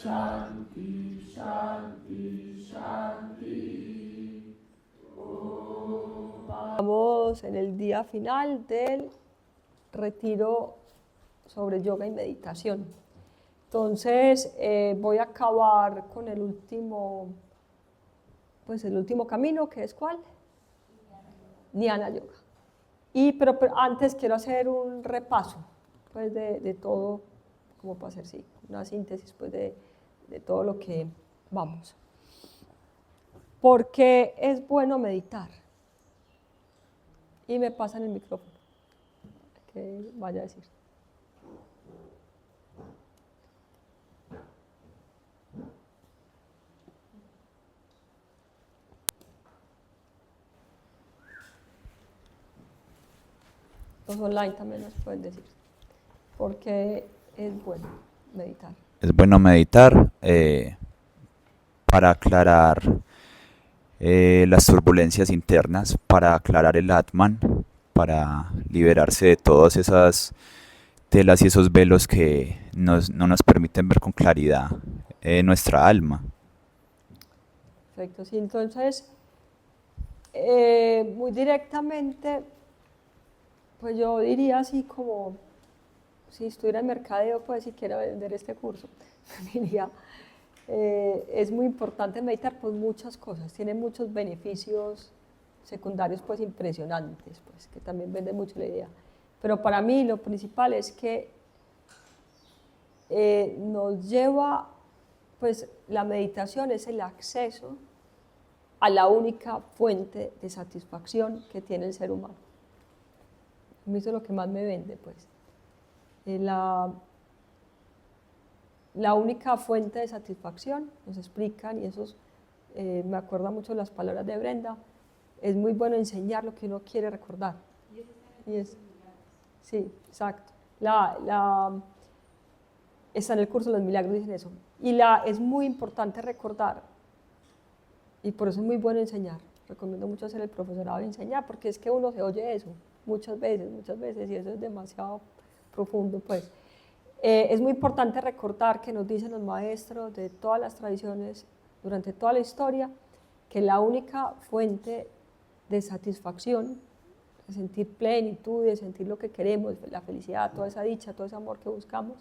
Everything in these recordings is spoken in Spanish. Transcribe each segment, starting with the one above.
Shanti, Shanti, Shanti. Estamos en el día final del retiro sobre yoga y meditación. Entonces voy a acabar con el último camino, que es ¿cuál? Jnana Yoga. Pero antes quiero hacer un repaso pues, de todo, como para hacer una síntesis pues, de todo lo que vamos. Porque es bueno meditar. Y me pasan el micrófono, que vaya a decir. Los online también nos pueden decir, porque es bueno meditar. Es bueno meditar para aclarar las turbulencias internas, para aclarar el Atman, para liberarse de todas esas telas y esos velos que no nos permiten ver con claridad nuestra alma. Perfecto, sí, entonces, muy directamente, pues yo diría así como, si estuviera en mercadeo, pues si quiero vender este curso, diría, es muy importante meditar por muchas cosas, tiene muchos beneficios secundarios pues impresionantes, pues que también vende mucho la idea. Pero para mí lo principal es que nos lleva, pues la meditación es el acceso a la única fuente de satisfacción que tiene el ser humano. A mí eso es lo que más me vende, pues. La única fuente de satisfacción, nos explican, y eso me acuerda mucho las palabras de Brenda, es muy bueno enseñar lo que uno quiere recordar. Sí, exacto. Está en el curso de los milagros, dicen eso. Y es muy importante recordar, y por eso es muy bueno enseñar. Recomiendo mucho hacer el profesorado y enseñar, porque es que uno se oye eso muchas veces, y eso es demasiado profundo, pues. Es muy importante recordar que nos dicen los maestros de todas las tradiciones durante toda la historia que la única fuente de satisfacción, de sentir plenitud, de sentir lo que queremos, la felicidad, toda esa dicha, todo ese amor que buscamos,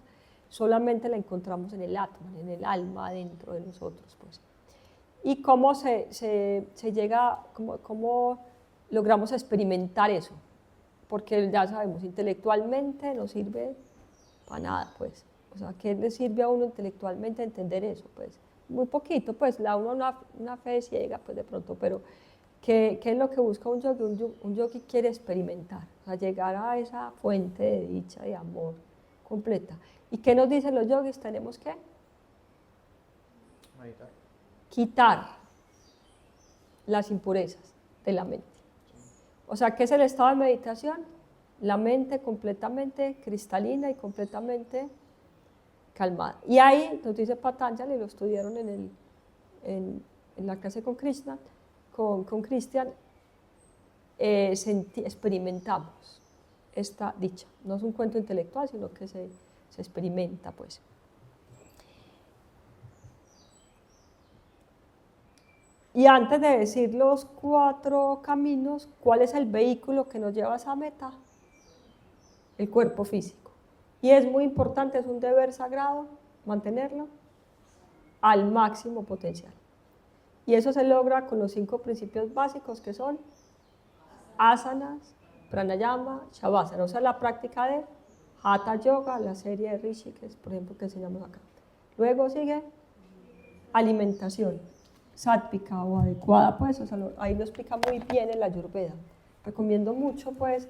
solamente la encontramos en el Atman, en el alma dentro de nosotros, pues. Y cómo se llega, cómo logramos experimentar eso, porque ya sabemos, intelectualmente no sirve para nada, pues. O sea, ¿qué le sirve a uno intelectualmente entender eso? Pues muy poquito, pues, una fe ciega, pues de pronto, pero ¿qué es lo que busca un yogi? Un yogi quiere experimentar, o sea, llegar a esa fuente de dicha, de amor completa. ¿Y qué nos dicen los yogis? Tenemos que meditar. Quitar las impurezas de la mente. O sea, ¿qué es el estado de meditación? La mente completamente cristalina y completamente calmada. Y ahí nos dice Patanjali, lo estudiaron en la clase con Krishna, con Christian, experimentamos esta dicha. No es un cuento intelectual, sino que se experimenta, pues. Y antes de decir los 4 caminos, ¿cuál es el vehículo que nos lleva a esa meta? El cuerpo físico. Y es muy importante, es un deber sagrado mantenerlo al máximo potencial. Y eso se logra con los 5 principios básicos que son asanas, pranayama, shavasana. O sea, la práctica de hatha yoga, la serie de Rishi, que es, por ejemplo, que enseñamos acá. Luego sigue alimentación sátvica o adecuada, pues, o sea, ahí lo explica muy bien en la Ayurveda. Recomiendo mucho, pues,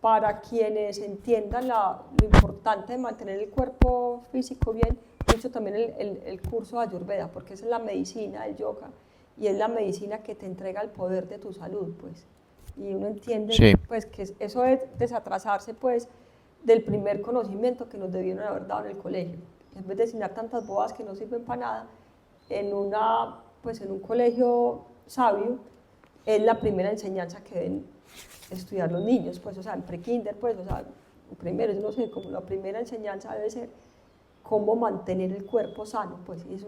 para quienes entiendan lo importante de mantener el cuerpo físico bien, mucho también el curso de Ayurveda, porque esa es la medicina del yoga y es la medicina que te entrega el poder de tu salud, pues. Y uno entiende, sí, pues, que eso es desatrasarse, pues, del primer conocimiento que nos debieron haber dado en el colegio. En vez de enseñar tantas bobadas que no sirven para nada, en un colegio sabio, es la primera enseñanza que deben estudiar los niños, pues, o sea, en pre-kinder, pues, o sea, primero, yo no sé, como la primera enseñanza debe ser cómo mantener el cuerpo sano, pues, y es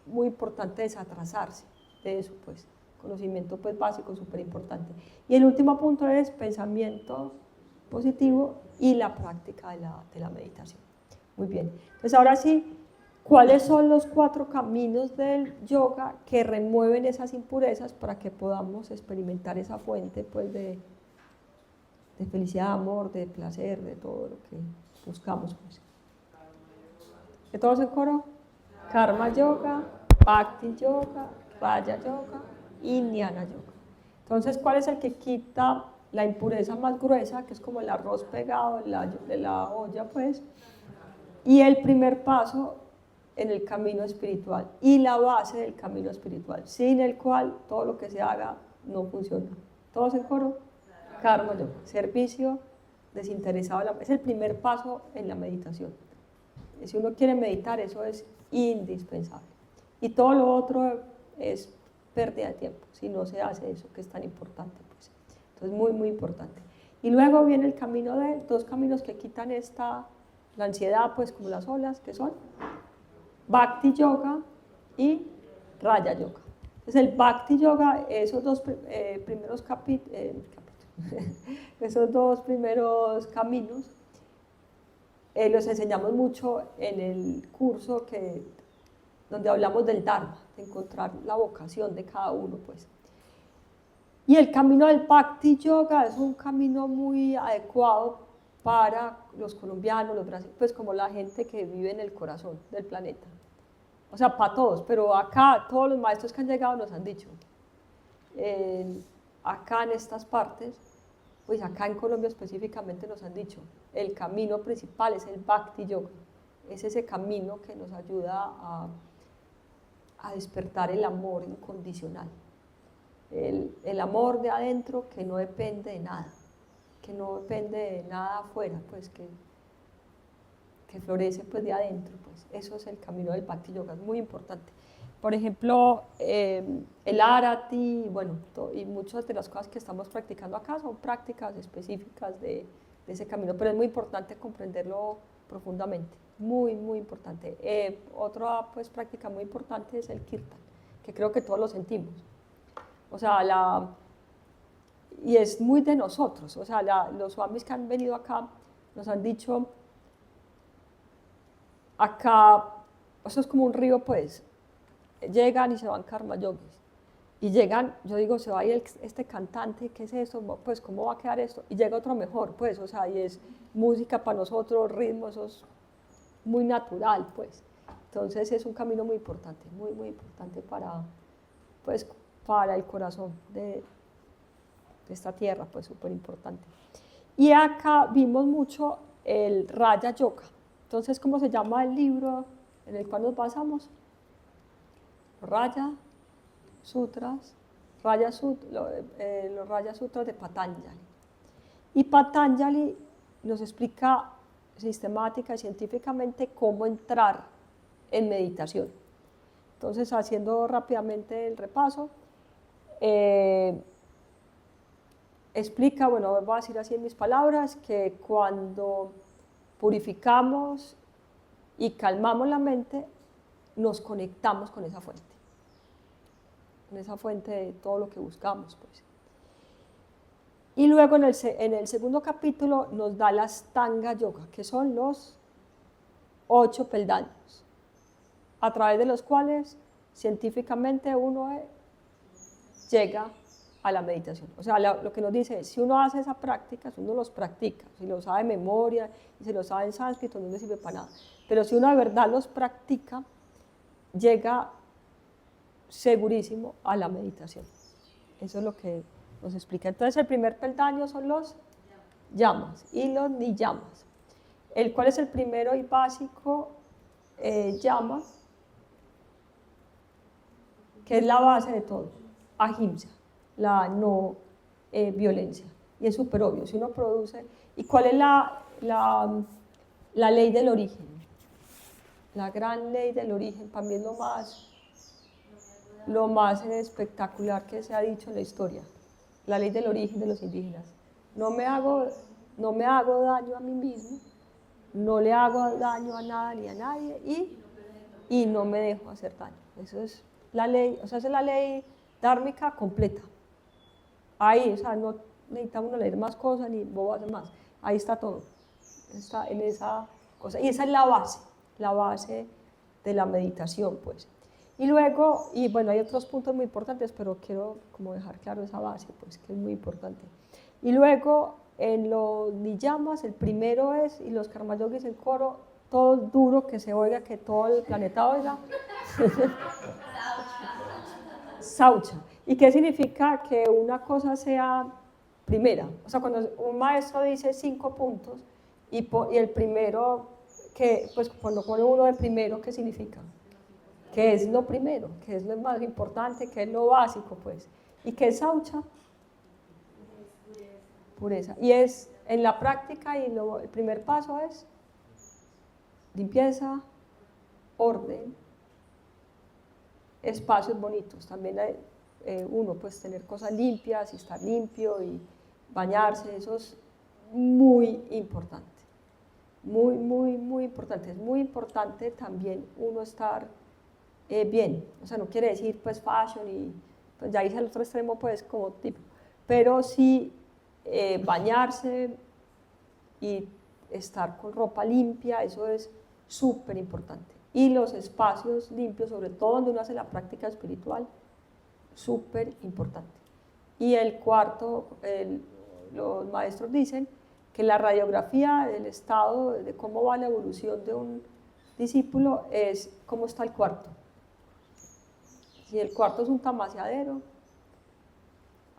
muy importante desatrasarse de eso, pues, conocimiento pues básico, súper importante. Y el último punto es pensamiento positivo y la práctica de la meditación. Muy bien, entonces ahora sí, ¿cuáles son los 4 caminos del yoga que remueven esas impurezas para que podamos experimentar esa fuente pues, de felicidad, amor, de placer, de todo lo que buscamos? Pues. ¿De todos en coro? Karma Yoga, Bhakti Yoga, Raja Yoga y Jnana Yoga. Entonces, ¿cuál es el que quita la impureza más gruesa, que es como el arroz pegado de la olla, pues? Y el primer paso en el camino espiritual y la base del camino espiritual, sin el cual todo lo que se haga no funciona. ¿Todos en coro? Karma Yoga, servicio desinteresado. Es el primer paso en la meditación. Si uno quiere meditar, eso es indispensable. Y todo lo otro es pérdida de tiempo, si no se hace eso que es tan importante. Pues. Entonces, muy, muy importante. Y luego viene el camino de 2 caminos que quitan la ansiedad, pues como las olas, que son Bhakti Yoga y Raja Yoga. Entonces, el Bhakti Yoga, esos 2 primeros esos 2 primeros caminos, los enseñamos mucho en el curso donde hablamos del Dharma, de encontrar la vocación de cada uno, pues. Y el camino del Bhakti Yoga es un camino muy adecuado para los colombianos, los brasileños, pues como la gente que vive en el corazón del planeta. O sea, para todos, pero acá todos los maestros que han llegado nos han dicho, acá en estas partes, pues acá en Colombia específicamente nos han dicho, el camino principal es el Bhakti Yoga, es ese camino que nos ayuda a despertar el amor incondicional, el amor de adentro que no depende de nada, que no depende de nada afuera, pues que florece pues de adentro, pues eso es el camino del Bhakti Yoga, es muy importante. Por ejemplo, el Arati, bueno, y muchas de las cosas que estamos practicando acá son prácticas específicas de ese camino, pero es muy importante comprenderlo profundamente, muy, muy importante. Otra pues, práctica muy importante es el Kirtan, que creo que todos lo sentimos. O sea, y es muy de nosotros, o sea, los swamis que han venido acá nos han dicho, acá, eso es como un río, pues, llegan y se van karma yogis. Y llegan, yo digo, se va a ir este cantante, ¿qué es eso? Pues, ¿cómo va a quedar esto? Y llega otro mejor, pues, o sea, y es música para nosotros, ritmo, eso es muy natural, pues. Entonces, es un camino muy importante, muy, muy importante pues, para el corazón de esta tierra, pues, súper importante. Y acá vimos mucho el Raja Yoga. Entonces, ¿cómo se llama el libro en el cual nos basamos? Raja Sutras, los Raja Sutras de Patanjali. Y Patanjali nos explica sistemática y científicamente cómo entrar en meditación. Entonces, haciendo rápidamente el repaso, explica, bueno, voy a decir así en mis palabras, que cuando purificamos y calmamos la mente, nos conectamos con esa fuente de todo lo que buscamos. Pues. Y luego en el segundo capítulo nos da la Ashtanga Yoga, que son los 8 peldaños, a través de los cuales científicamente uno llega a la meditación. O sea, lo que nos dice es, si uno hace esa práctica, si uno los practica, si lo sabe de memoria y si lo sabe en sánscrito, no le sirve para nada. Pero si uno de verdad los practica, llega segurísimo a la meditación. Eso es lo que nos explica. Entonces, el primer peldaño son los yamas y los niyamas. ¿Cuál es el primero y básico yama? Que es la base de todo. Ahimsa, la no violencia. Y es súper obvio, si uno produce... ¿Y cuál es la ley del origen? La gran ley del origen, para mí es lo más espectacular que se ha dicho en la historia. La ley del origen de los indígenas. No me hago no me hago daño a mí mismo, no le hago daño a nada ni a nadie y no me dejo hacer daño. Eso es la ley, o sea, esa es la ley dármica completa. Ahí, o sea, no necesitamos leer más cosas ni bobas más. Ahí está todo. Está en esa cosa. Y esa es la base de la meditación, pues. Y luego, y bueno, hay otros puntos muy importantes, pero quiero como dejar claro esa base, pues, que es muy importante. Y luego, en los niyamas, el primero es, y los karma yogis en coro, todo duro, que se oiga, que todo el planeta oiga. Saucha. ¿Y qué significa que una cosa sea primera? O sea, cuando un maestro dice 5 puntos y el primero, que, pues cuando pone uno de primero, ¿qué significa? Que es lo primero, que es lo más importante, que es lo básico, pues. ¿Y qué es saucha? Pureza. Y es en la práctica, y el primer paso es limpieza, orden, espacios bonitos. También hay, uno pues tener cosas limpias y estar limpio y bañarse, eso es muy importante. Muy, muy, muy importante. Es muy importante también uno estar bien. O sea, no quiere decir pues fashion y pues ya hice el otro extremo pues como tipo, pero sí bañarse y estar con ropa limpia, eso es súper importante. Y los espacios limpios, sobre todo donde uno hace la práctica espiritual, súper importante. Y el cuarto, los maestros dicen que la radiografía del estado, de cómo va la evolución de un discípulo, es cómo está el cuarto. Si el cuarto es un tamaseadero,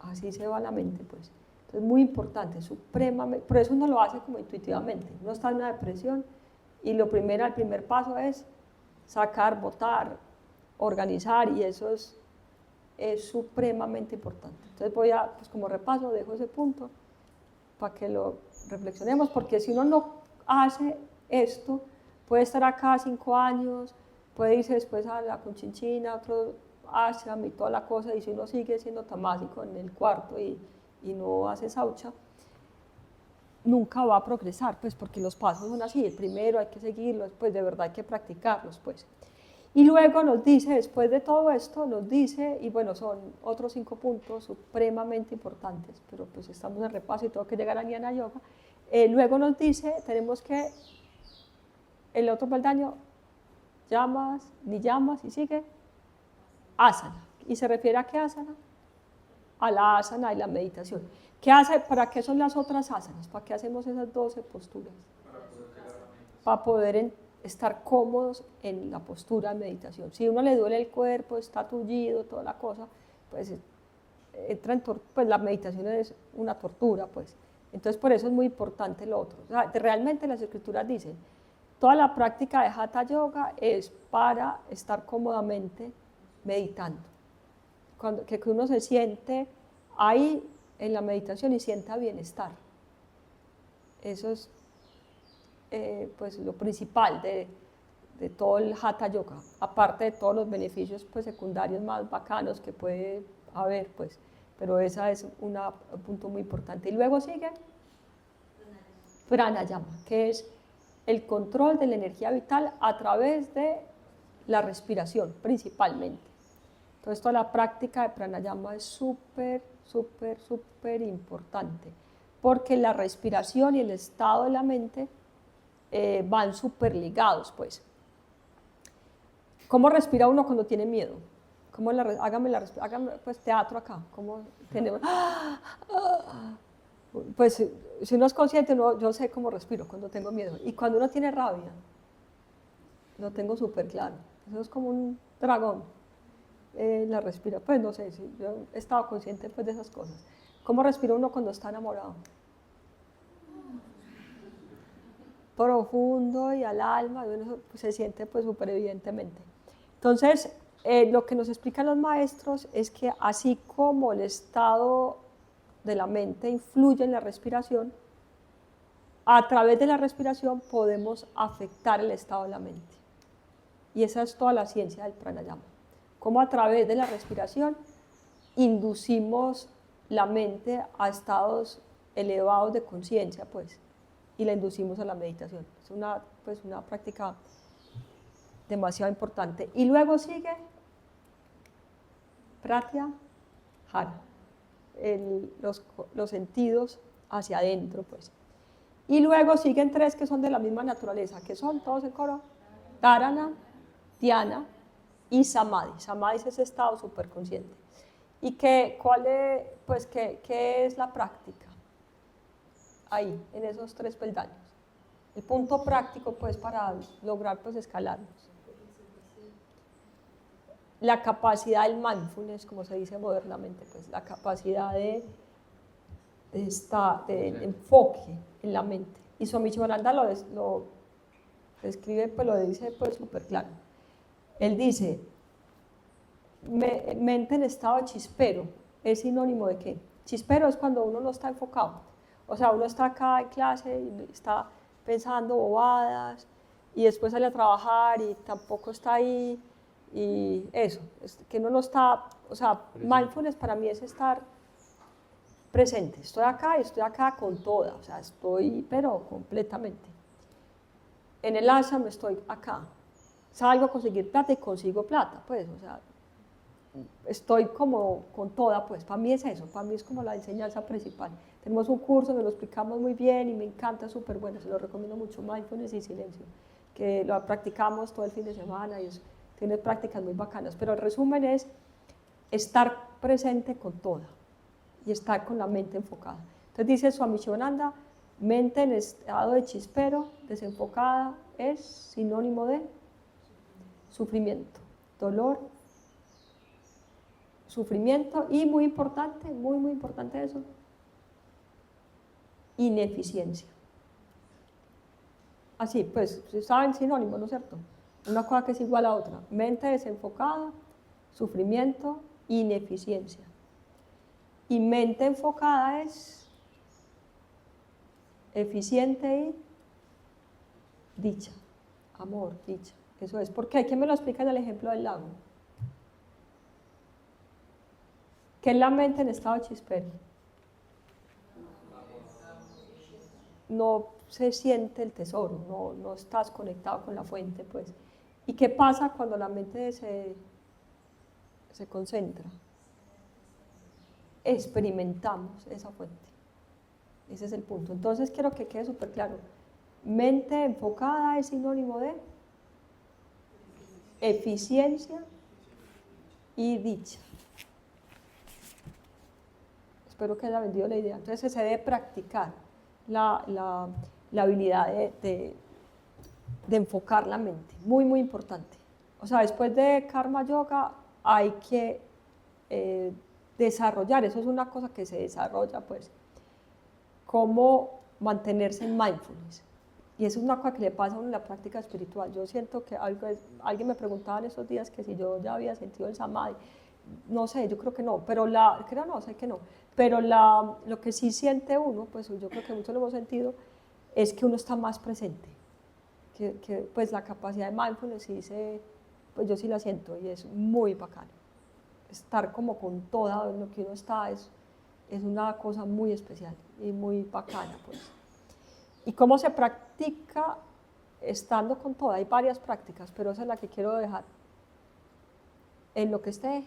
así se va la mente, pues. Entonces, muy importante, supremamente, por eso uno lo hace como intuitivamente. Uno está en una depresión y el primer paso es sacar, botar, organizar, y eso es supremamente importante. Entonces voy a, pues como repaso, dejo ese punto para que lo reflexionemos, porque si uno no hace esto, puede estar acá 5 años, puede irse después a la Conchinchina, otro ashram y toda la cosa, y si uno sigue siendo tamásico en el cuarto y no hace saucha, nunca va a progresar, pues porque los pasos son así, el primero hay que seguirlos, pues de verdad hay que practicarlos, pues. Y luego nos dice, después de todo esto, nos dice, y bueno, son otros 5 puntos supremamente importantes, pero pues estamos en repaso y tengo que llegar a Jnana Yoga. Luego nos dice, tenemos que, el otro peldaño, llamas, ni llamas, y sigue, asana. ¿Y se refiere a qué asana? A la asana y la meditación. ¿Para qué son las otras asanas? ¿Para qué hacemos esas 12 posturas? Para poder estar cómodos en la postura de meditación. Si a uno le duele el cuerpo, está tullido, toda la cosa, pues pues la meditación es una tortura, pues. Entonces por eso es muy importante lo otro. O sea, realmente las escrituras dicen, toda la práctica de Hatha Yoga es para estar cómodamente meditando. Que uno se siente ahí en la meditación y sienta bienestar. Eso es pues lo principal de todo el Hatha Yoga, aparte de todos los beneficios pues, secundarios más bacanos que puede haber, pues, pero ese es un punto muy importante. Y luego sigue Pranayama, que es el control de la energía vital a través de la respiración, principalmente. Entonces, toda la práctica de Pranayama es súper, súper, súper importante, porque la respiración y el estado de la mente van súper ligados, pues. ¿Cómo respira uno cuando tiene miedo? Hágame pues teatro acá. ¿Cómo tenemos? Pues si uno es consciente, yo sé cómo respiro cuando tengo miedo. Y cuando uno tiene rabia, lo tengo súper claro. Eso es como un dragón. La respira, pues no sé, yo he estado consciente pues, de esas cosas. ¿Cómo respira uno cuando está enamorado? Profundo y al alma, y uno se siente pues súper evidentemente. Entonces, lo que nos explican los maestros es que así como el estado de la mente influye en la respiración, a través de la respiración podemos afectar el estado de la mente. Y esa es toda la ciencia del pranayama. Cómo a través de la respiración inducimos la mente a estados elevados de conciencia, pues, y la inducimos a la meditación. Es una práctica demasiado importante. Y luego sigue Pratyahara, los sentidos hacia adentro, pues. Y luego siguen 3 que son de la misma naturaleza, que son todos en coro: Dharana, Dhyana y Samadhi. Samadhi es ese estado superconsciente. ¿Y qué es la práctica? Ahí, en esos 3 peldaños. El punto práctico, pues, para lograr, pues, escalarlos. La capacidad del mindfulness, como se dice modernamente, pues, la capacidad de enfoque en la mente. Y Swami Shivananda lo describe, pues, lo dice, pues, súper claro. Él dice, mente en estado de chispero, ¿es sinónimo de qué? Chispero es cuando uno no está enfocado. O sea, uno está acá en clase y está pensando bobadas, y después sale a trabajar y tampoco está ahí, y eso, es que uno no está, o sea, mindfulness para mí es estar presente. Estoy acá y estoy acá con toda, o sea, estoy, pero completamente. En el ashram estoy acá. Salgo a conseguir plata y consigo plata, pues, o sea, estoy como con toda, pues, para mí es eso, para mí es como la enseñanza principal. Tenemos un curso donde lo explicamos muy bien y me encanta, súper bueno, se lo recomiendo mucho, Mindfulness y Silencio, que lo practicamos todo el fin de semana y tiene prácticas muy bacanas, pero el resumen es estar presente con toda y estar con la mente enfocada. Entonces dice Swami Shivananda, mente en estado de chispero, desenfocada, es sinónimo de sufrimiento, dolor, sufrimiento y muy importante, muy importante eso, ineficiencia. Así, pues, saben sinónimo, ¿no es cierto? Una cosa que es igual a otra. Mente desenfocada, sufrimiento, ineficiencia. Y mente enfocada es eficiente y dicha, amor, dicha. Eso es. ¿Por qué? ¿Quién me lo explica en el ejemplo del lago? ¿Qué es la mente en estado de chispero? No se siente el tesoro, no estás conectado con la fuente, pues. ¿Y qué pasa cuando la mente se concentra? Experimentamos esa fuente. Ese es el punto. Entonces quiero que quede súper claro. Mente enfocada es sinónimo de eficiencia y dicha. Espero que haya vendido la idea. Entonces se debe practicar la habilidad de enfocar la mente. Muy importante. O sea, después de Karma Yoga hay que desarrollar, eso es una cosa que se desarrolla, pues, cómo mantenerse en mindfulness. Y eso es una cosa que le pasa a uno en la práctica espiritual. Yo siento que alguien me preguntaba en esos días que si yo ya había sentido el samadhi. No sé, yo creo que no, pero sé que no. Pero lo que sí siente uno, pues yo creo que muchos lo hemos sentido, es que uno está más presente. Que pues la capacidad de mindfulness pues yo sí la siento y es muy bacano. Estar como con toda lo que uno está es una cosa muy especial y muy bacana, pues. ¿Y cómo se practica estando con toda? Hay varias prácticas, pero esa es la que quiero dejar. En lo que esté,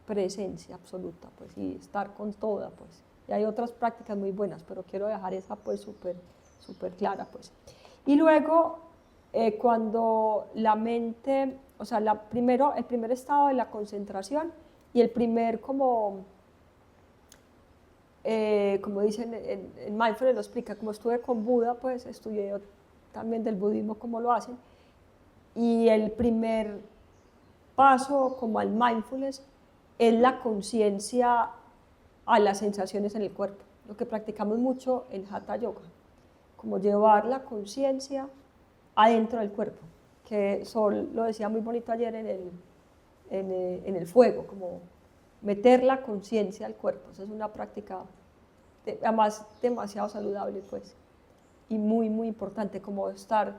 presencia absoluta, pues, y estar con toda, pues. Y hay otras prácticas muy buenas, pero quiero dejar esa, pues, súper clara, pues. Y luego, cuando la mente, o sea, el primer estado de la concentración y el primer como dicen en Mindfulness lo explica, como estuve con Buda, pues estudié también del budismo cómo lo hacen, y el primer paso como al Mindfulness es la conciencia a las sensaciones en el cuerpo, lo que practicamos mucho en Hatha Yoga, como llevar la conciencia adentro del cuerpo, que Sol lo decía muy bonito ayer en el fuego, como meter la conciencia al cuerpo. Esa es una práctica, además, demasiado saludable, pues, y muy importante, como estar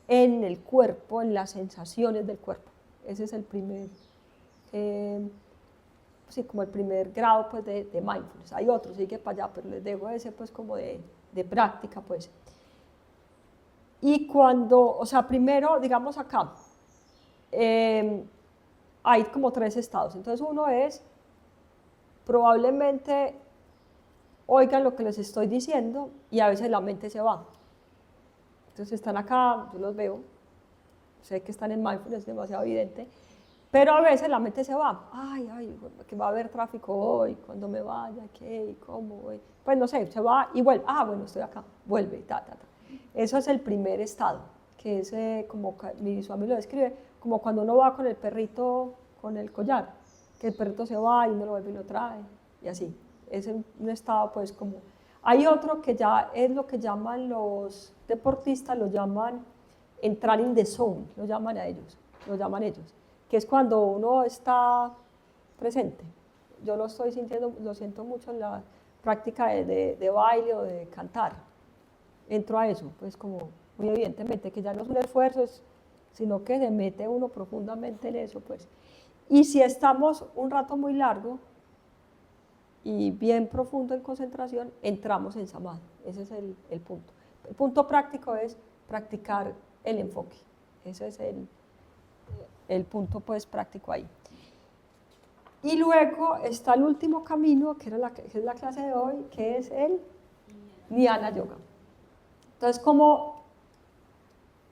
en el cuerpo, en las sensaciones del cuerpo. Ese es el primer sí, como el primer grado pues, de mindfulness. Hay otros, sigue para allá, pero les dejo ese pues como de práctica pues. Y cuando, o sea, primero, digamos acá, hay como 3 estados. Entonces uno es, probablemente oigan lo que les estoy diciendo y a veces la mente se va. Entonces están acá, yo los veo, sé que están en mindfulness, es demasiado evidente, pero a veces la mente se va. Ay, que va a haber tráfico hoy, cuando me vaya, qué, cómo, voy. Pues no sé, se va y vuelve. Bueno, estoy acá, vuelve, ta. Eso es el primer estado, que es como mi Swami lo describe, como cuando uno va con el perrito con el collar, que el perrito se va y uno lo vuelve y lo trae, y así. Es un estado pues como... Hay otro que ya es lo que llaman los deportistas, lo llaman entrar in the zone, lo llaman ellos, que es cuando uno está presente. Yo lo estoy sintiendo, lo siento mucho en la práctica de baile o de cantar. Entro a eso, pues como muy evidentemente, que ya no es un esfuerzo, sino que se mete uno profundamente en eso, pues. Y si estamos un rato muy largo y bien profundo en concentración, entramos en samadhi. Ese es el punto. El punto práctico es practicar el enfoque. Ese es el punto pues práctico ahí. Y luego está el último camino, que es la clase de hoy, que es el Jnana Yoga. Entonces,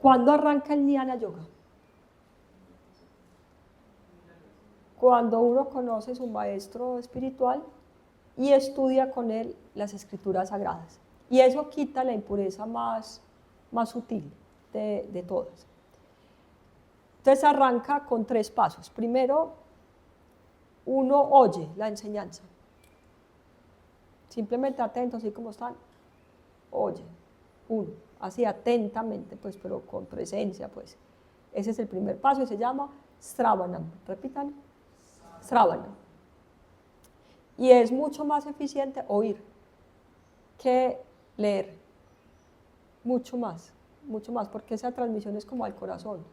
¿cuándo arranca el Jnana Yoga? Cuando uno conoce a su maestro espiritual y estudia con él las escrituras sagradas. Y eso quita la impureza más sutil de todas. Entonces arranca con 3 pasos. Primero, uno oye la enseñanza. Simplemente atento, así como están, oye. Uno, así atentamente, pues, pero con presencia, pues. Ese es el primer paso y se llama Sravanam. Repitan, Sravanam. Y es mucho más eficiente oír que leer. Mucho más, porque esa transmisión es como al corazón.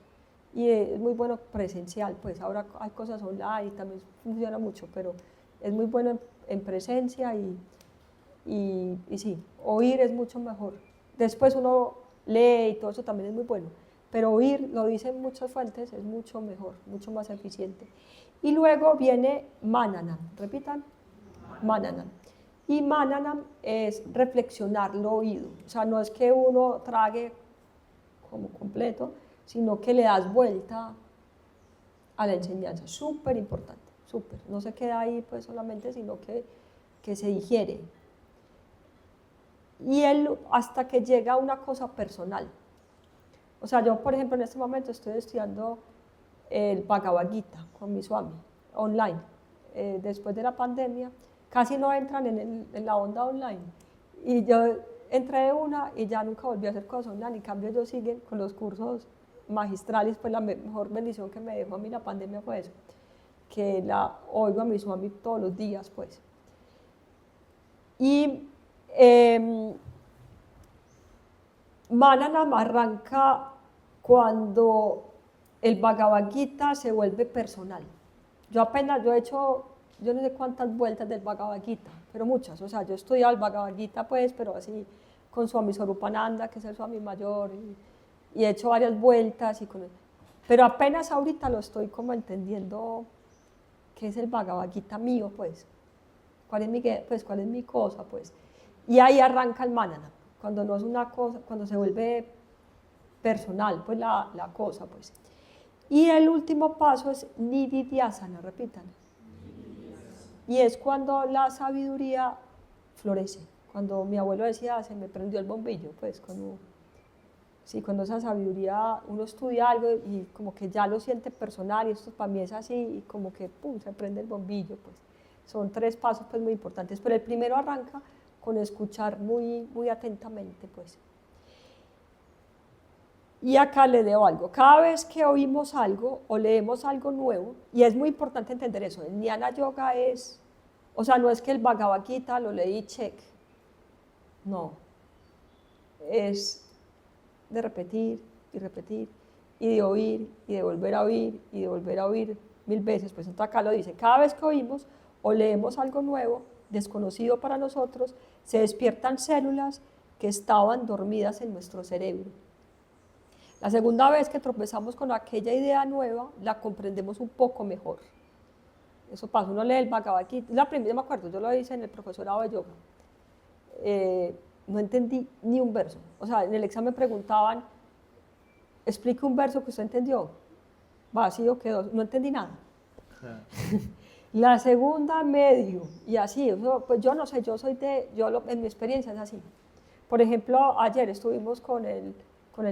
Y es muy bueno presencial, pues ahora hay cosas online y también funciona mucho, pero es muy bueno en presencia y sí, oír es mucho mejor. Después uno lee y todo eso también es muy bueno, pero oír, lo dicen muchas fuentes, es mucho mejor, mucho más eficiente. Y luego viene Mananam, repitan, Mananam. Y Mananam es reflexionar lo oído, o sea, no es que uno trague como completo, sino que le das vuelta a la enseñanza, súper importante, súper, no se queda ahí pues solamente, sino que se digiere. Y él hasta que llega a una cosa personal. O sea, yo por ejemplo en este momento estoy estudiando el Bhagavad Gita con mi Swami, online. Después de la pandemia, casi no entran en la onda online. Y yo entré de una y ya nunca volví a hacer cosas online. En cambio ellos siguen con los cursos magistrales, pues la mejor bendición que me dejó a mí la pandemia fue eso, que la oigo a mi Swami todos los días, pues. Y Mananam arranca cuando el Bhagavad Gita se vuelve personal. Yo he hecho, yo no sé cuántas vueltas del Bhagavad Gita, pero muchas. O sea, yo he estudiado el Bhagavad Gita, pues, pero así con Swami Swarupananda, que es el Swami mayor, y he hecho varias vueltas. Pero apenas ahorita lo estoy como entendiendo, qué es el Bhagavad Gita mío, pues. ¿Cuál es mi cosa, pues? Y ahí arranca el Mananam, cuando no es una cosa, cuando se vuelve personal, pues la cosa, pues. Y el último paso es Nididhyasana, repitan. Y es cuando la sabiduría florece. Cuando mi abuelo decía, se me prendió el bombillo, pues cuando esa sabiduría, uno estudia algo y como que ya lo siente personal, y esto para mí es así, y como que pum, se prende el bombillo, pues. Son 3 pasos pues muy importantes, pero el primero arranca con escuchar muy, muy atentamente, pues. Y acá le leo algo. Cada vez que oímos algo o leemos algo nuevo, y es muy importante entender eso, el Jnana Yoga es, o sea, no es que el Bhagavad Gita lo leí, check. No. Es de repetir y repetir, y de oír, y de volver a oír, y de volver a oír 1000 veces. Pues entonces acá lo dice, cada vez que oímos o leemos algo nuevo, desconocido para nosotros, se despiertan células que estaban dormidas en nuestro cerebro. La segunda vez que tropezamos con aquella idea nueva, la comprendemos un poco mejor. Eso pasa, uno lee el Bhagavad Gita, la primera, me acuerdo, yo lo hice en el profesorado de yoga. No entendí ni un verso. O sea, en el examen preguntaban, explique un verso que usted entendió. Vacío quedó, no entendí nada. La segunda medio, y así, pues yo no sé, en mi experiencia es así. Por ejemplo, ayer estuvimos con el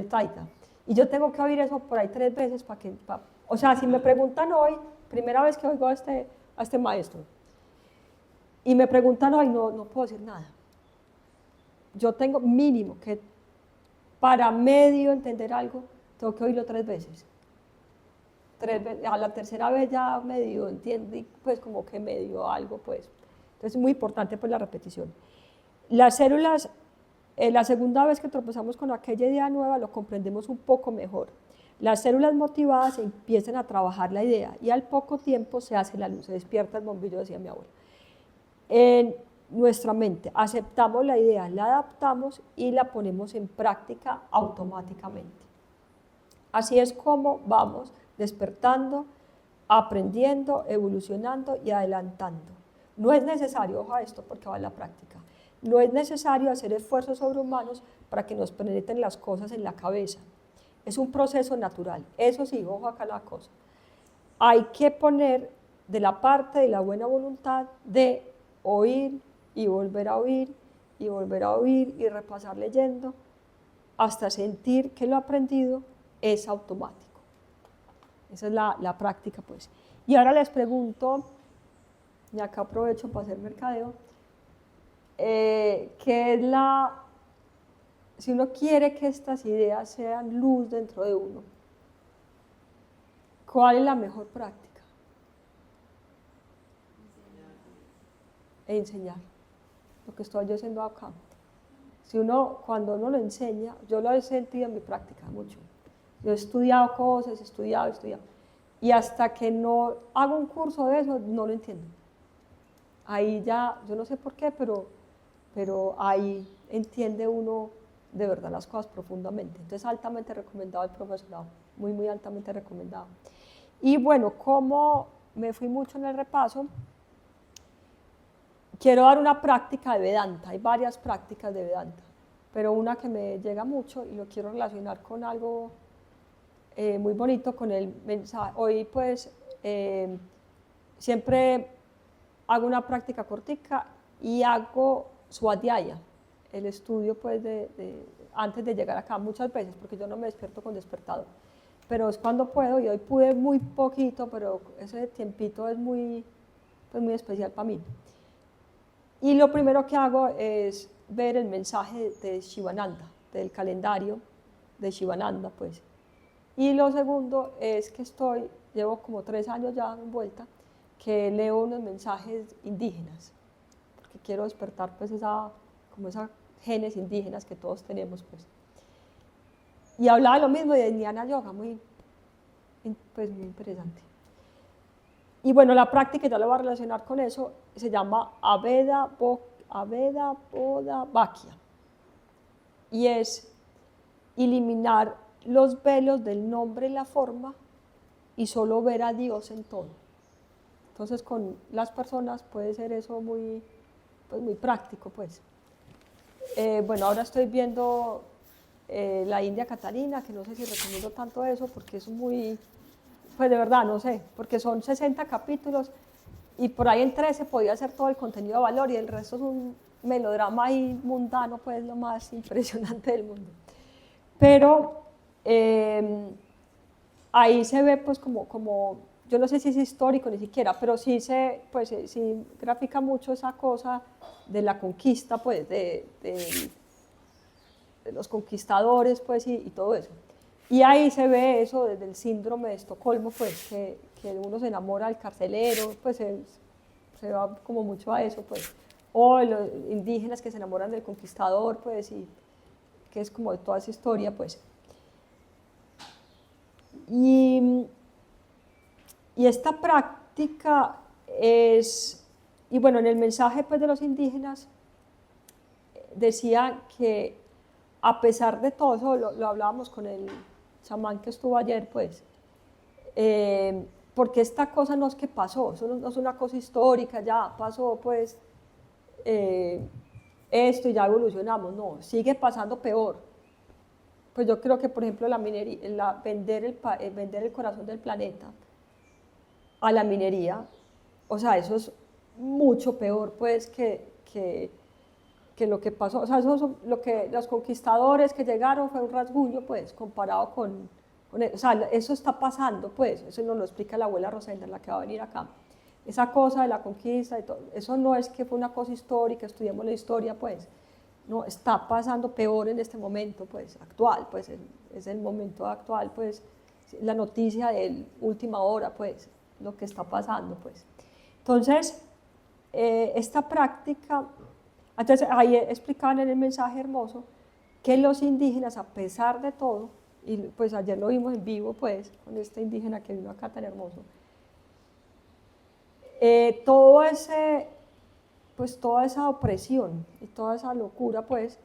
Taita, y yo tengo que oír eso por ahí 3 veces o sea, si me preguntan hoy, primera vez que oigo a este maestro, y me preguntan hoy, no puedo decir nada. Yo tengo mínimo que para medio entender algo, tengo que oírlo 3 veces. A la tercera vez ya medio entiende, pues como que medio algo, pues. Entonces es muy importante pues la repetición. Las células, la segunda vez que tropezamos con aquella idea nueva, lo comprendemos un poco mejor. Las células motivadas empiezan a trabajar la idea y al poco tiempo se hace la luz, se despierta el bombillo, decía mi abuela. En nuestra mente aceptamos la idea, la adaptamos y la ponemos en práctica automáticamente. Así es como vamos despertando, aprendiendo, evolucionando y adelantando. No es necesario, ojo a esto porque va en la práctica, no es necesario hacer esfuerzos sobrehumanos para que nos penetren las cosas en la cabeza. Es un proceso natural. Eso sí, ojo acá la cosa. Hay que poner de la parte de la buena voluntad de oír y volver a oír y volver a oír y repasar leyendo hasta sentir que lo aprendido es automático. Esa es la práctica, pues. Y ahora les pregunto, y acá aprovecho para hacer mercadeo, ¿qué es si uno quiere que estas ideas sean luz dentro de uno, ¿cuál es la mejor práctica? Enseñar, lo que estoy yo haciendo acá. Cuando uno lo enseña, yo lo he sentido en mi práctica mucho. Yo he estudiado cosas, he estudiado, y hasta que no hago un curso de eso, no lo entiendo. Ahí ya, yo no sé por qué, pero ahí entiende uno de verdad las cosas profundamente. Entonces, altamente recomendado el profesorado, muy, muy altamente recomendado. Y bueno, como me fui mucho en el repaso, quiero dar una práctica de Vedanta. Hay varias prácticas de Vedanta, pero una que me llega mucho y lo quiero relacionar con algo muy bonito, con el mensaje. Hoy pues siempre hago una práctica cortica y hago Swadhyaya, el estudio pues antes de llegar acá, muchas veces, porque yo no me despierto con despertador, pero es cuando puedo, y hoy pude muy poquito, pero ese tiempito es muy especial para mí. Y lo primero que hago es ver el mensaje de Shivananda, del calendario de Shivananda, pues. Y lo segundo es que llevo como 3 años ya en vuelta, que leo unos mensajes indígenas, porque quiero despertar pues esa genes indígenas que todos tenemos, pues. Y hablaba de lo mismo de Jnana Yoga, muy interesante. Y bueno, la práctica, ya lo voy a relacionar con eso, se llama Aveda Bodha Vakya, y es eliminar los velos del nombre y la forma y solo ver a Dios en todo. Entonces con las personas puede ser eso muy práctico, pues. Bueno, ahora estoy viendo la India Catalina, que no sé si recomiendo tanto eso porque es muy, pues de verdad no sé, porque son 60 capítulos y por ahí en 13 podía hacer todo el contenido de valor y el resto es un melodrama ahí mundano, pues lo más impresionante del mundo. Pero ahí se ve pues como, yo no sé si es histórico ni siquiera, pero sí sí grafica mucho esa cosa de la conquista, pues, de los conquistadores, pues, y todo eso. Y ahí se ve eso desde el síndrome de Estocolmo, pues, que uno se enamora del carcelero, pues se va como mucho a eso, pues. O los indígenas que se enamoran del conquistador, pues, y que es como de toda esa historia, pues. Y esta práctica es Y bueno, en el mensaje pues, de los indígenas decía que a pesar de todo, eso lo hablábamos con el chamán que estuvo ayer, pues, porque esta cosa no es que pasó, eso no es una cosa histórica, ya pasó, pues, esto y ya evolucionamos, no, sigue pasando peor. Pues yo creo que, por ejemplo, la minería, vender el corazón del planeta a la minería, o sea, eso es mucho peor, pues, que lo que pasó. O sea, lo que los conquistadores que llegaron fue un rasguño, pues, comparado o sea, eso está pasando, pues, eso nos lo explica la abuela Rosenda, la que va a venir acá. Esa cosa de la conquista, y todo, eso no es que fue una cosa histórica, estudiamos la historia, pues, no, está pasando peor en este momento, pues, actual, pues, es el momento actual, pues, la noticia de última hora, pues, lo que está pasando, pues. Entonces, esta práctica, entonces ahí explicaban en el mensaje hermoso que los indígenas, a pesar de todo, y pues ayer lo vimos en vivo, pues, con este indígena que vino acá tan hermoso, pues toda esa opresión y toda esa locura, pues,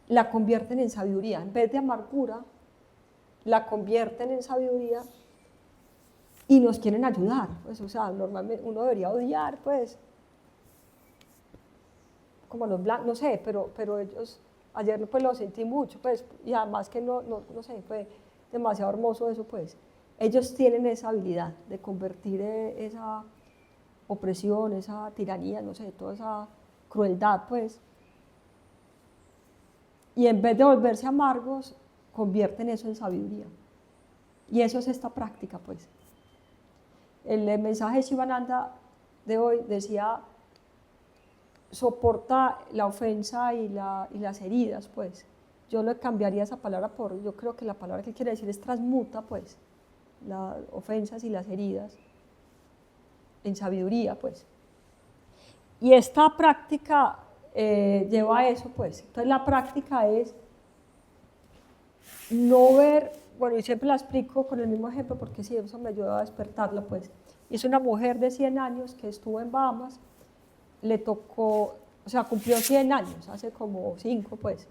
la convierten en sabiduría. En vez de amargura, la convierten en sabiduría y nos quieren ayudar. Pues, o sea, normalmente uno debería odiar, pues, como los blancos, no sé, pero ellos, ayer pues lo sentí mucho, pues, y además que no sé, fue demasiado hermoso eso, pues. Ellos tienen esa habilidad de convertir esa opresión, esa tiranía, no sé, toda esa crueldad, pues, y en vez de volverse amargos, convierten eso en sabiduría. Y eso es esta práctica, pues. El mensaje de Shivananda de hoy decía, soporta la ofensa y las heridas, pues. Yo le cambiaría esa palabra yo creo que la palabra que quiere decir es transmuta, pues, las ofensas y las heridas en sabiduría, pues. Y esta práctica lleva a eso, pues. Entonces la práctica es no ver, bueno, y siempre la explico con el mismo ejemplo porque sí, eso me ayuda a despertarla, pues. Y es una mujer de 100 años que estuvo en Bahamas, le tocó, o sea, cumplió 100 años, hace como 5, pues.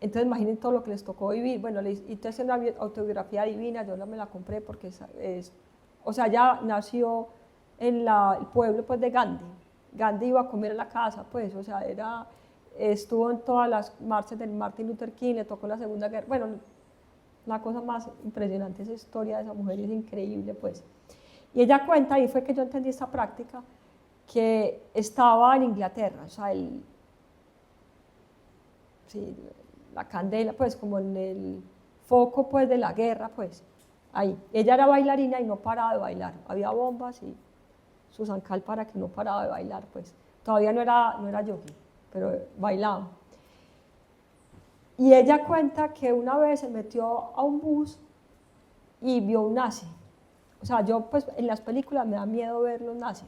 Entonces imaginen todo lo que les tocó vivir. Bueno, entonces una autobiografía divina, yo no me la compré porque o sea, ya nació en el pueblo, pues, de Gandhi. Gandhi iba a comer a la casa, pues, o sea, estuvo en todas las marchas del Martin Luther King, le tocó la Segunda Guerra. Bueno, la cosa más impresionante, esa historia de esa mujer es increíble, pues. Y ella cuenta, y fue que yo entendí esta práctica, que estaba en Inglaterra, o sea, sí, la candela, pues, como en el foco, pues, de la guerra, pues, ahí. Ella era bailarina y no paraba de bailar, había bombas y su zancal para que no paraba de bailar, pues. Todavía no era yogi, pero bailaba. Y ella cuenta que una vez se metió a un bus y vio un nazi. O sea, yo pues en las películas me da miedo ver los nazis,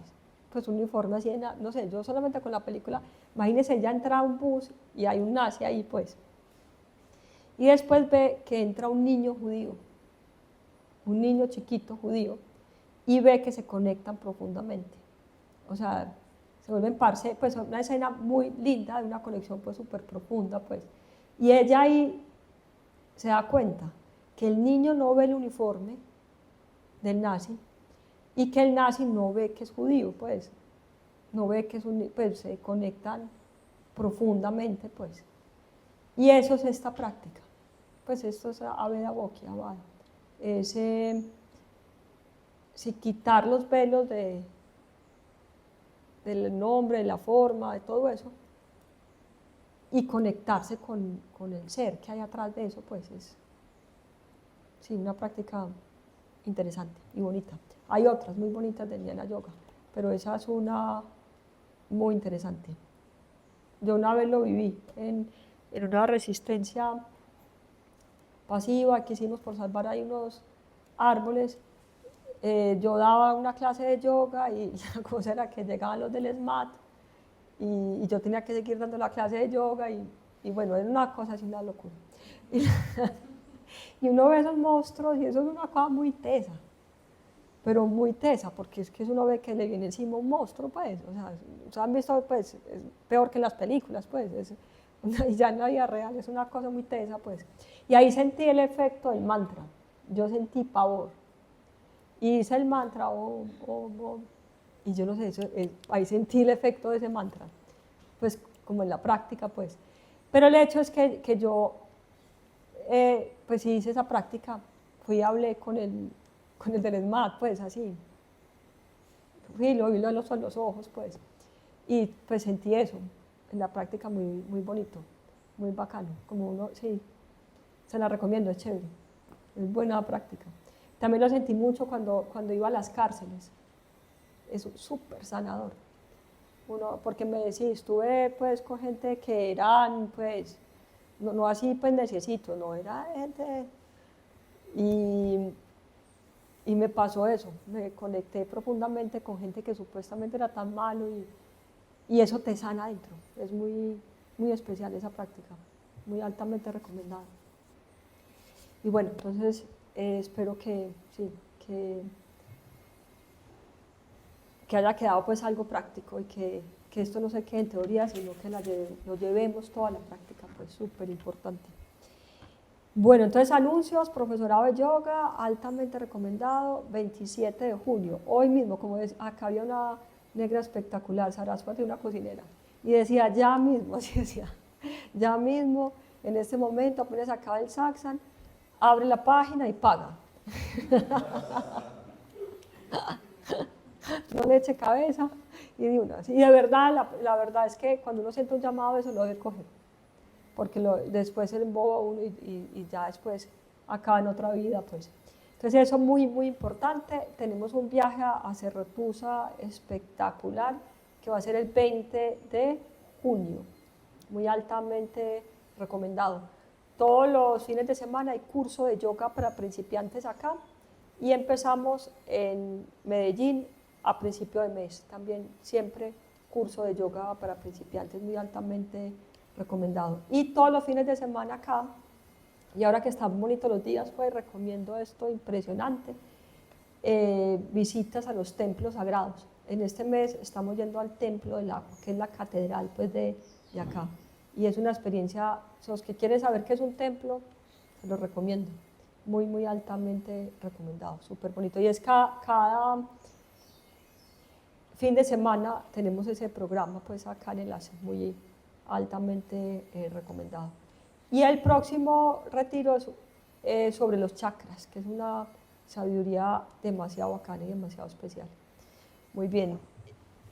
pues un uniforme así, no sé, yo solamente con la película, imagínense, ella entra a un bus y hay un nazi ahí, pues. Y después ve que entra un niño judío, un niño chiquito judío, y ve que se conectan profundamente. O sea, se vuelven parce, pues una escena muy linda, de una conexión pues súper profunda, pues. Y ella ahí se da cuenta que el niño no ve el uniforme del nazi y que el nazi no ve que es judío, pues. No ve que pues se conectan profundamente, pues. Y eso es esta práctica. Pues esto es Aveda Bokya, es quitar los velos del nombre, de la forma, de todo eso, y conectarse con el ser que hay atrás de eso, pues es sí, una práctica interesante y bonita. Hay otras muy bonitas de Jnana Yoga, pero esa es una muy interesante. Yo una vez lo viví en una resistencia pasiva que hicimos por salvar ahí unos árboles. Yo daba una clase de yoga y la cosa era que llegaban los del SMAT y yo tenía que seguir dando la clase de yoga y bueno, era una cosa así, una locura. Y uno ve esos monstruos y eso es una cosa muy tesa, pero muy tesa, porque es que uno ve que le viene encima un monstruo, pues, o sea, han visto, pues, es peor que en las películas, pues, y ya en la vida real es una cosa muy tesa, pues. Y ahí sentí el efecto del mantra, yo sentí pavor, y hice el mantra, y yo no sé, ahí sentí el efecto de ese mantra, pues, como en la práctica, pues. Pero el hecho es que yo, pues, sí hice esa práctica, fui y hablé con el del ESMAD, pues, así. Fui y lo vi a los ojos, pues. Y pues sentí eso, en la práctica muy, muy bonito, muy bacano, como uno, sí, se la recomiendo, es chévere, es buena práctica. También lo sentí mucho cuando iba a las cárceles, es súper sanador. Porque me decía, estuve pues con gente que eran, pues, no así pues necesito, no, era gente, y me pasó eso, me conecté profundamente con gente que supuestamente era tan malo y eso te sana adentro, es muy, muy especial esa práctica, muy altamente recomendada. Y bueno, entonces espero que, sí, que haya quedado pues algo práctico y que esto no se quede en teoría, sino que lo llevemos toda la práctica, pues súper importante. Bueno, entonces anuncios, profesorado de yoga, altamente recomendado, 27 de junio, hoy mismo, como es, acá había una negra espectacular, Saraswati, una cocinera, y decía, ya mismo, así decía, ya mismo, en este momento, apenas acaba el satsang, abre la página y paga. No le eche cabeza y de una. Y de verdad, la verdad es que cuando uno siente un llamado, eso lo debe coger, porque después se emboba uno y ya después acaba en otra vida, pues. Entonces eso es muy, muy importante. Tenemos un viaje a Cerretusa espectacular, que va a ser el 20 de junio, muy altamente recomendado. Todos los fines de semana hay curso de yoga para principiantes acá, y empezamos en Medellín a principio de mes, también siempre curso de yoga para principiantes, muy altamente recomendado. Y todos los fines de semana acá, y ahora que están bonitos los días, pues recomiendo esto impresionante, visitas a los templos sagrados. En este mes estamos yendo al Templo del Agua, que es la catedral pues, de acá, y es una experiencia, los que quieren saber qué es un templo, se los recomiendo, muy, muy altamente recomendado, súper bonito. Y es cada fin de semana tenemos ese programa, pues acá en Enlace, muy altamente recomendado. Y el próximo retiro es sobre los chakras, que es una sabiduría demasiado bacana y demasiado especial. Muy bien.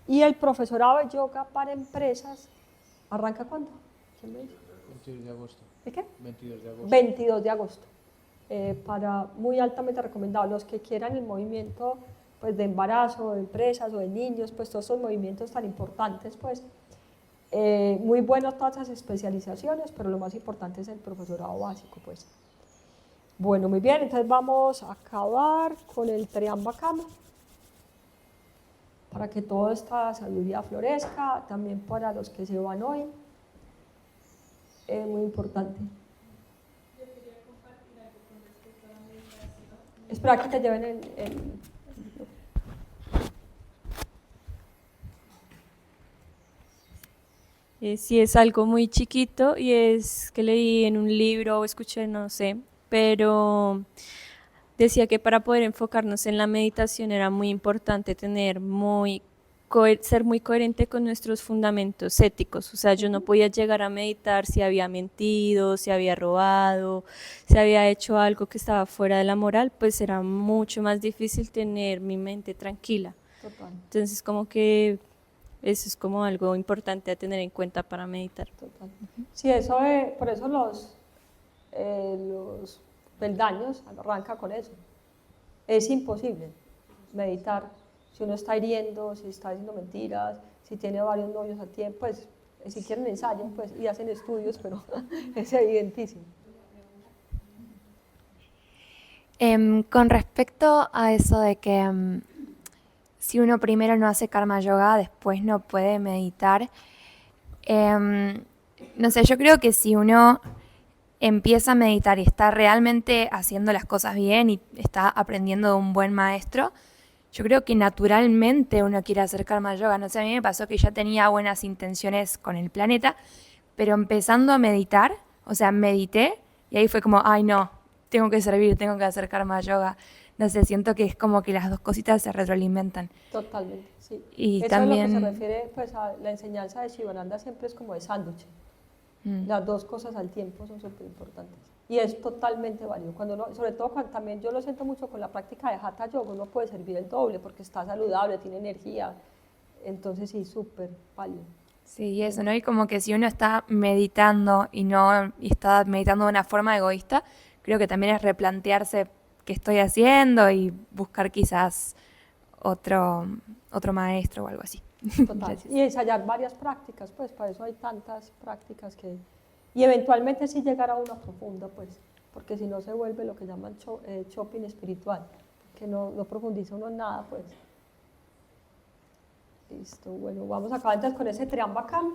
Y el profesorado de yoga para empresas, ¿arranca cuándo? ¿Quién me dice? 22 de agosto. ¿De qué? 22 de agosto. 22 de agosto. Para muy altamente recomendado. Los que quieran el movimiento pues, de embarazo, de empresas o de niños, pues todos esos movimientos tan importantes, pues muy buenas todas esas especializaciones, pero lo más importante es el profesorado básico, pues. Bueno, muy bien, entonces vamos a acabar con el Triambakam para que toda esta sabiduría florezca, también para los que se van hoy, es muy importante. Yo quería compartir algo con respecto a la meditación. Espera que te lleven el Sí, es algo muy chiquito y es que leí en un libro o escuché, no sé, pero decía que para poder enfocarnos en la meditación era muy importante tener ser muy coherente con nuestros fundamentos éticos. O sea, yo no podía llegar a meditar si había mentido, si había robado, si había hecho algo que estaba fuera de la moral, pues era mucho más difícil tener mi mente tranquila. Total. Entonces, como que eso es como algo importante a tener en cuenta para meditar. Total. Sí, eso por eso los peldaños arranca con eso. Es imposible meditar si uno está hiriendo, si está diciendo mentiras, si tiene varios novios al tiempo, pues si quieren ensayan pues, y hacen estudios, pero es evidentísimo. Con respecto a eso de que si uno primero no hace karma yoga, después no puede meditar, no sé, yo creo que si uno empieza a meditar y está realmente haciendo las cosas bien y está aprendiendo de un buen maestro, yo creo que naturalmente uno quiere hacer karma yoga. No sé, a mí me pasó que ya tenía buenas intenciones con el planeta, pero empezando a meditar, o sea, medité y ahí fue como, ay no, tengo que servir, tengo que hacer karma yoga. No sé, siento que es como que las dos cositas se retroalimentan. Totalmente, sí. Y Eso es lo que se también... refiere pues, a la enseñanza de Shivananda, siempre es como de sándwich. Mm. Las dos cosas al tiempo son súper importantes. Y es totalmente válido. Cuando uno, sobre todo cuando también yo lo siento mucho con la práctica de Hatha Yoga, uno puede servir el doble porque está saludable, tiene energía. Entonces sí, súper válido. Sí, y eso, ¿no? Y como que si uno está meditando y está meditando de una forma egoísta, creo que también es replantearse qué estoy haciendo y buscar quizás otro maestro o algo así. Total. Gracias. Y ensayar varias prácticas, pues para eso hay tantas prácticas que... Y eventualmente sí llegar a una profunda, pues, porque si no se vuelve lo que llaman shopping espiritual, que no profundiza uno en nada, pues. Listo, bueno, vamos acá entonces con ese Triambakam.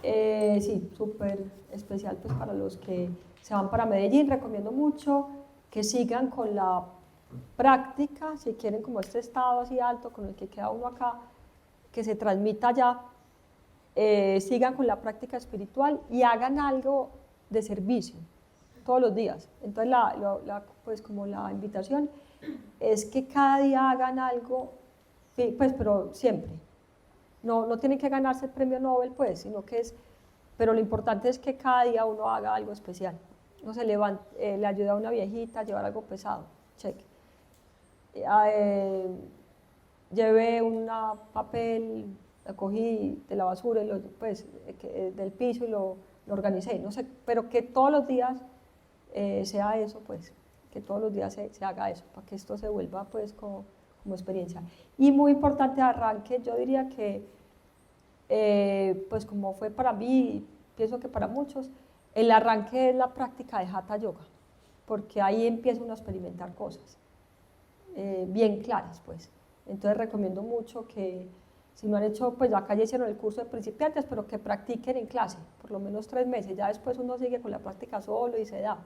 Sí, súper especial pues para los que se van para Medellín, recomiendo mucho que sigan con la práctica, si quieren como este estado así alto con el que queda uno acá, que se transmita allá, sigan con la práctica espiritual y hagan algo de servicio todos los días. Entonces pues como la invitación es que cada día hagan algo, pues pero siempre. No tienen que ganarse el premio Nobel, pues, sino que pero lo importante es que cada día uno haga algo especial. No se levanta, le ayuda a una viejita a llevar algo pesado, cheque. Llevé un papel, lo cogí de la basura, pues, del piso y lo organicé, no sé, pero que todos los días sea eso, pues, que todos los días se haga eso, para que esto se vuelva, pues, como experiencia. Y muy importante de arranque, yo diría que, pues como fue para mí, pienso que para muchos, el arranque es la práctica de Hatha Yoga, porque ahí empieza uno a experimentar cosas bien claras, pues. Entonces recomiendo mucho que, si no han hecho, pues acá ya hicieron el curso de principiantes, pero que practiquen en clase, por lo menos 3 meses, ya después uno sigue con la práctica solo y se da.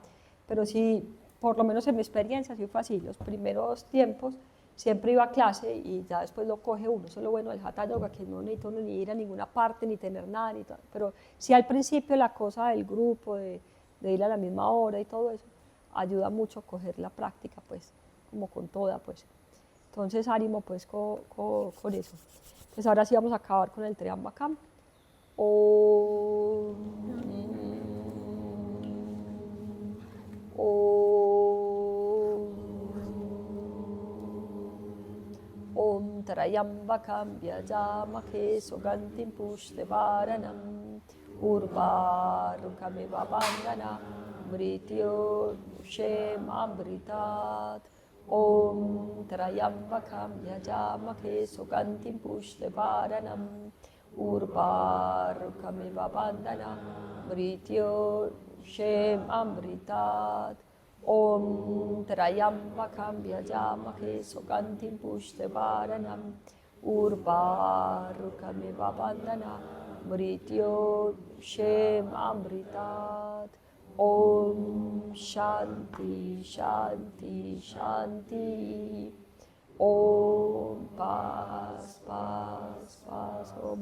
Pero sí, por lo menos en mi experiencia, sí fue así, los primeros tiempos siempre iba a clase y ya después lo coge uno. Eso es lo bueno del Hatha Yoga, que no necesita uno ni ir a ninguna parte, ni tener nada, ni todo. Pero sí al principio la cosa del grupo, de ir a la misma hora y todo eso, ayuda mucho a coger la práctica, pues, como con toda, pues. Entonces, ánimo, pues, con eso. Pues ahora sí vamos a acabar con el Triambakam. Om Trayambakam Vyajamake Sugantim Pushtivaranam Urvarukamiva Bandhana Mrityo Shem Amritat. Om Trayambakam Vyajamake Sugantim Pushtivaranam Urvarukamiva Bandhana Mrityo Shem Amritat. Om Trayambakam Vyajamake Sugantim Pushtivaranam Urvarukamiva Bandhana Mrityo Shem Amritat. Om Shanti Shanti Shanti. Om Paz Paz Paz. Om